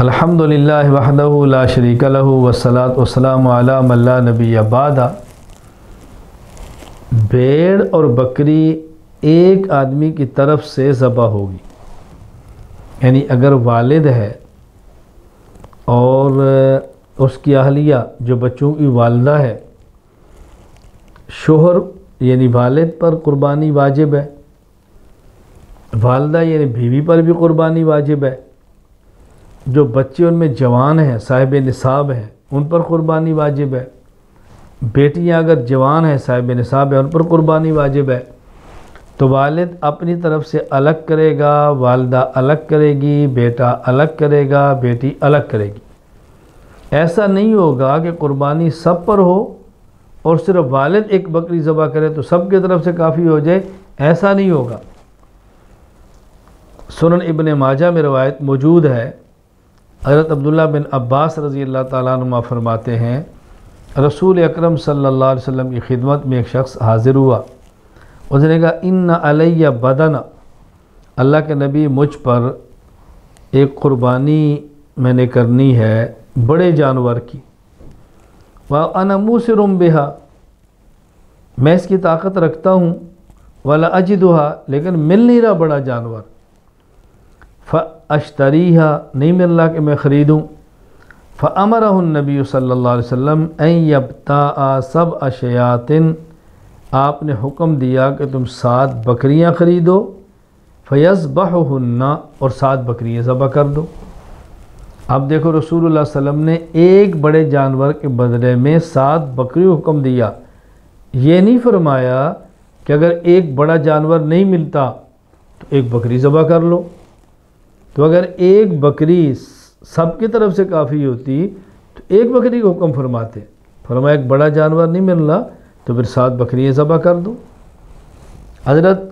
الحمدللہ وحدہ لا شریک لہ والصلاۃ والسلام علی من لا نبی بعد۔ بھیڑ اور بکری ایک آدمی کی طرف سے ذبح ہوگی، یعنی اگر والد ہے اور اس کی اہلیہ جو بچوں کی والدہ ہے، شوہر یعنی والد پر قربانی واجب ہے، والدہ یعنی بیوی پر بھی قربانی واجب ہے، جو بچے ان میں جوان ہیں صاحب نصاب ہیں ان پر قربانی واجب ہے، بیٹیاں اگر جوان ہیں صاحب نصاب ہیں ان پر قربانی واجب ہے۔ تو والد اپنی طرف سے الگ کرے گا، والدہ الگ کرے گی، بیٹا الگ کرے گا، بیٹی الگ کرے گی۔ ایسا نہیں ہوگا کہ قربانی سب پر ہو اور صرف والد ایک بکری ذبح کرے تو سب کی طرف سے کافی ہو جائے، ایسا نہیں ہوگا۔ سنن ابن ماجہ میں روایت موجود ہے، حضرت عبداللہ بن عباس رضی اللہ تعالیٰ عنہ فرماتے ہیں رسول اکرم صلی اللہ علیہ وسلم کی خدمت میں ایک شخص حاضر ہوا، اس نے کہا ان علیہ بدن، اللہ کے نبی مجھ پر ایک قربانی میں نے کرنی ہے بڑے جانور کی، وَأَنَا مُوسِرٌ بِهَا، میں اس کی طاقت رکھتا ہوں، وَلَا أَجِدُهَا، لیکن مل نہیں رہا بڑا جانور، فَأَشْتَرِيهَا، نہیں مل رہا کہ میں خریدوں، فَأَمَرَهُ النَّبِيُّ صلی اللہ علیہ وسلم أَن يَبْتَاعَ سَبْعَ شَيَاطٍ، آپ نے حکم دیا کہ تم 7 بکریاں خریدو، فَيَذْبَحُهُنَّ، اور 7 بکریاں ذبح کر دو۔ اب دیکھو رسول اللہ صلی اللہ علیہ وسلم نے ایک بڑے جانور کے بدلے میں 7 بکری حکم دیا، یہ نہیں فرمایا کہ اگر ایک بڑا جانور نہیں ملتا تو ایک بکری ذبح کر لو۔ تو اگر ایک بکری سب کی طرف سے کافی ہوتی تو ایک بکری کو حکم فرماتے، فرمایا ایک بڑا جانور نہیں مل رہا تو پھر 7 بکریاں ذبح کر دو۔ حضرت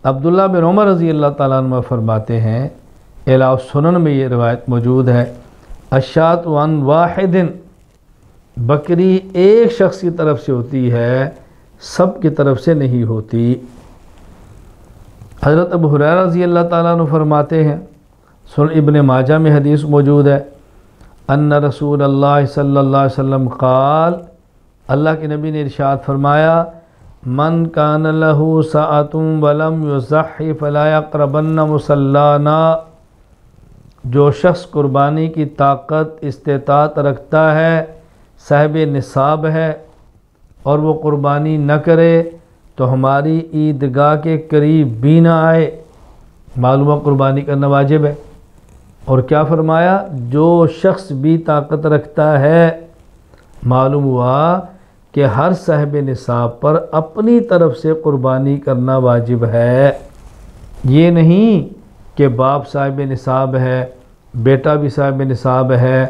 عبداللہ بن عمر رضی اللہ تعالیٰ عنہ فرماتے ہیں، اعلیٰ السنن میں یہ روایت موجود ہے، الشاۃ عن واحد، بکری ایک شخص کی طرف سے ہوتی ہے، سب کی طرف سے نہیں ہوتی۔ حضرت ابو ہریرہ رضی اللہ تعالیٰ عنہ فرماتے ہیں، سنن ابن ماجہ میں حدیث موجود ہے، ان رسول اللہ صلی اللہ علیہ وسلم قال، اللہ کے نبی نے ارشاد فرمایا، من کان لہ سعۃ ولم یضحی فلا یقربن مصلانا، جو شخص قربانی کی طاقت استطاعت رکھتا ہے، صاحب نصاب ہے، اور وہ قربانی نہ کرے تو ہماری عیدگاہ کے قریب بھی نہ آئے۔ معلومہ قربانی کرنا واجب ہے، اور کیا فرمایا، جو شخص بھی طاقت رکھتا ہے، معلوم ہوا کہ ہر صاحب نصاب پر اپنی طرف سے قربانی کرنا واجب ہے۔ یہ نہیں کہ باپ صاحب نصاب ہے، بیٹا بھی صاحب نصاب ہے،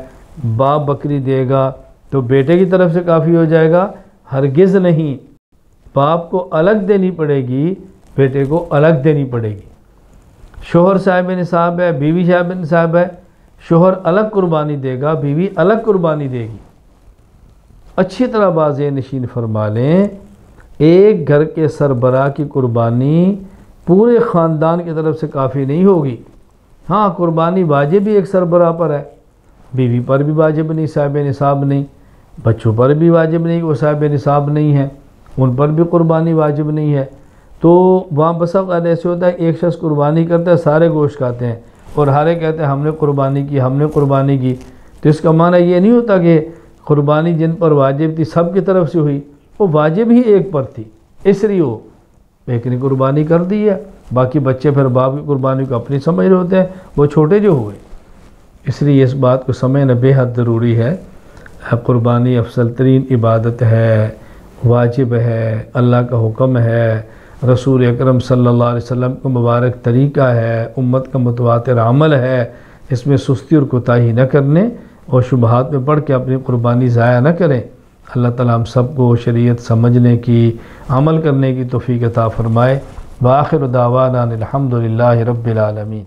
باپ بکری دے گا تو بیٹے کی طرف سے کافی ہو جائے گا، ہرگز نہیں، باپ کو الگ دینی پڑے گی، بیٹے کو الگ دینی پڑے گی۔ شوہر صاحب نصاب ہے، بیوی صاحب نصاب ہے، شوہر الگ قربانی دے گا، بیوی الگ قربانی دے گی۔ اچھی طرح واضح نشین فرما لیں، ایک گھر کے سربراہ کی قربانی پورے خاندان کی طرف سے کافی نہیں ہوگی۔ ہاں قربانی واجب بھی ایک سربراہ پر ہے، بیوی پر بھی واجب نہیں، صاحب نصاب نہیں، بچوں پر بھی واجب نہیں کہ وہ صاحب نصاب نہیں ہیں، ان پر بھی قربانی واجب نہیں ہے۔ تو وہاں بس اوقات ایسے ہوتا ہے ایک شخص قربانی کرتا ہے، سارے گوشت کھاتے ہیں، اور ہارے کہتے ہیں ہم نے قربانی کی، ہم نے قربانی کی۔ تو اس کا معنی یہ نہیں ہوتا کہ قربانی جن پر واجب تھی سب کی طرف سے ہوئی، وہ واجب ہی ایک پر تھی، اس لیے وہ ایک نے قربانی کر دی ہے، باقی بچے پھر باپ کی قربانی کو اپنی سمجھ رہے ہوتے ہیں، وہ چھوٹے جو ہوئے۔ اس لیے اس بات کو سمجھنا بے حد ضروری ہے، قربانی افضل ترین عبادت ہے، واجب ہے، اللہ کا حکم ہے، رسول اکرم صلی اللہ علیہ وسلم کا مبارک طریقہ ہے، امت کا متواتر عمل ہے، اس میں سستی اور کوتاہی نہ کرنے اور شبہات میں پڑھ کے اپنی قربانی ضائع نہ کریں۔ اللہ تعالیٰ ہم سب کو شریعت سمجھنے کی، عمل کرنے کی توفیق عطا فرمائے۔ وآخر دعوانا الحمدللہ رب العالمین۔